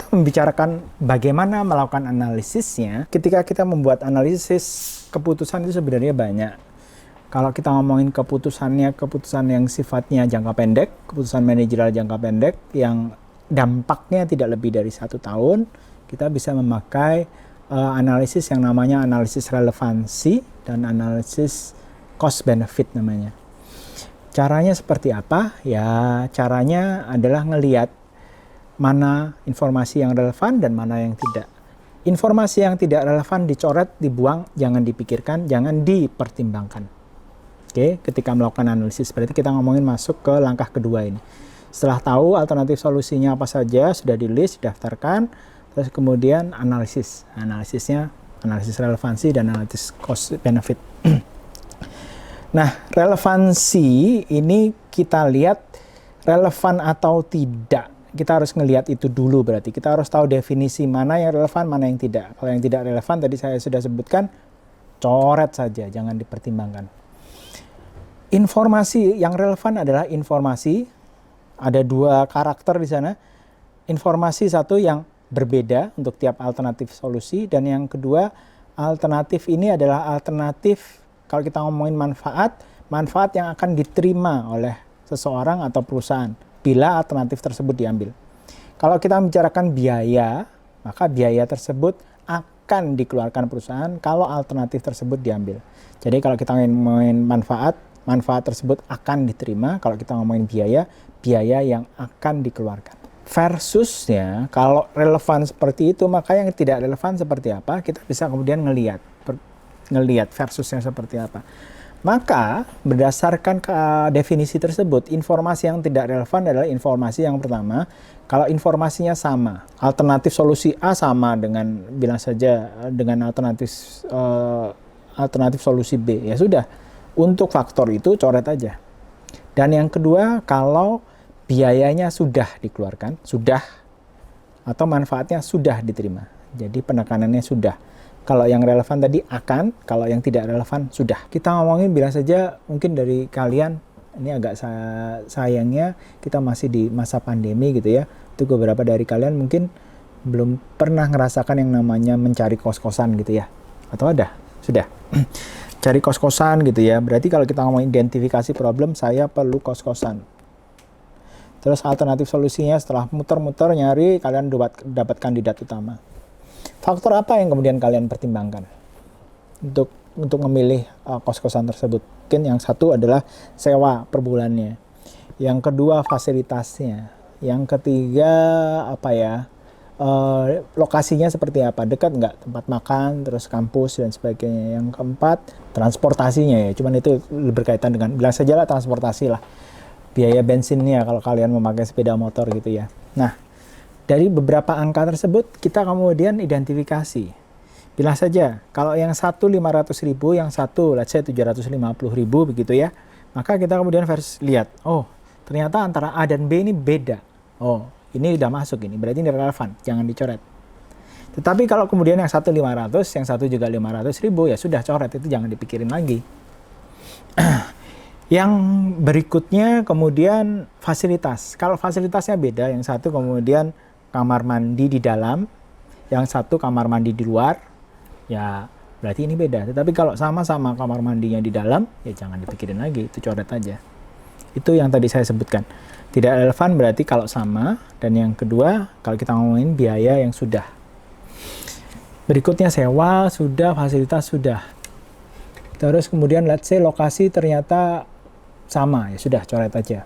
kita membicarakan bagaimana melakukan analisisnya, ketika kita membuat analisis keputusan itu sebenarnya banyak. Kalau kita ngomongin keputusannya, keputusan yang sifatnya jangka pendek, keputusan manajerial jangka pendek yang dampaknya tidak lebih dari 1 tahun, kita bisa memakai analisis yang namanya analisis relevansi dan analisis cost benefit namanya. Caranya seperti apa? Ya, caranya adalah ngelihat mana informasi yang relevan dan mana yang tidak. Informasi yang tidak relevan dicoret, dibuang, jangan dipikirkan, jangan dipertimbangkan. Oke, ketika melakukan analisis, berarti kita ngomongin masuk ke langkah kedua ini. Setelah tahu alternatif solusinya apa saja, sudah di list, didaftarkan, terus kemudian analisis. Analisisnya, analisis relevansi dan analisis cost benefit. Nah, relevansi ini kita lihat relevan atau tidak. Kita harus ngelihat itu dulu berarti. Kita harus tahu definisi mana yang relevan, mana yang tidak. Kalau yang tidak relevan tadi saya sudah sebutkan, coret saja, jangan dipertimbangkan. Informasi yang relevan adalah informasi, ada 2 karakter di sana. Informasi satu yang berbeda untuk tiap alternatif solusi, dan yang kedua, alternatif ini adalah alternatif, kalau kita ngomongin manfaat yang akan diterima oleh seseorang atau perusahaan bila alternatif tersebut diambil. Kalau kita membicarakan biaya, maka biaya tersebut akan dikeluarkan perusahaan kalau alternatif tersebut diambil. Jadi kalau kita ngomongin manfaat tersebut akan diterima. Kalau kita ngomongin biaya yang akan dikeluarkan. Versusnya, kalau relevan seperti itu, maka yang tidak relevan seperti apa, kita bisa kemudian ngelihat versusnya seperti apa. Maka berdasarkan definisi tersebut, informasi yang tidak relevan adalah informasi yang pertama, kalau informasinya sama, alternatif solusi A sama dengan bilang saja dengan alternatif solusi B, ya sudah, untuk faktor itu coret aja. Dan yang kedua, kalau biayanya sudah dikeluarkan, sudah, atau manfaatnya sudah diterima, jadi penekanannya sudah. Kalau yang relevan tadi akan, kalau yang tidak relevan sudah. Kita ngomongin bilang saja mungkin dari kalian, ini agak sayangnya kita masih di masa pandemi gitu ya. Itu beberapa dari kalian mungkin belum pernah ngerasakan yang namanya mencari kos-kosan gitu ya. Atau ada? Sudah. Cari kos-kosan gitu ya. Berarti kalau kita ngomongin identifikasi problem, saya perlu kos-kosan. Terus alternatif solusinya setelah muter-muter nyari, kalian dapat kandidat utama. Faktor apa yang kemudian kalian pertimbangkan untuk memilih kos-kosan tersebut? Mungkin yang satu adalah sewa per bulannya. Yang kedua fasilitasnya. Yang ketiga lokasinya seperti apa? Dekat nggak tempat makan, terus kampus dan sebagainya. Yang keempat transportasinya ya. Cuman itu berkaitan dengan, bilang saja lah transportasi lah. Biaya bensinnya kalau kalian memakai sepeda motor gitu ya. Nah, dari beberapa angka tersebut, kita kemudian identifikasi. Bilang saja, kalau yang satu 500.000, yang satu let's say 750.000 begitu ya. Maka kita kemudian lihat, oh ternyata antara A dan B ini beda. Oh, ini udah masuk ini, berarti ini relevan, jangan dicoret. Tetapi kalau kemudian yang satu 500, yang satu juga 500.000, ya sudah coret, itu jangan dipikirin lagi. Yang berikutnya kemudian fasilitas. Kalau fasilitasnya beda, yang satu kemudian kamar mandi di dalam, yang satu kamar mandi di luar, ya berarti ini beda. Tetapi kalau sama-sama kamar mandinya di dalam, ya jangan dipikirin lagi, itu coret aja. Itu yang tadi saya sebutkan. Tidak relevan berarti kalau sama, dan yang kedua, kalau kita ngomongin biaya yang sudah. Berikutnya sewa, sudah, fasilitas sudah. Terus kemudian let's say lokasi ternyata sama, ya sudah coret aja.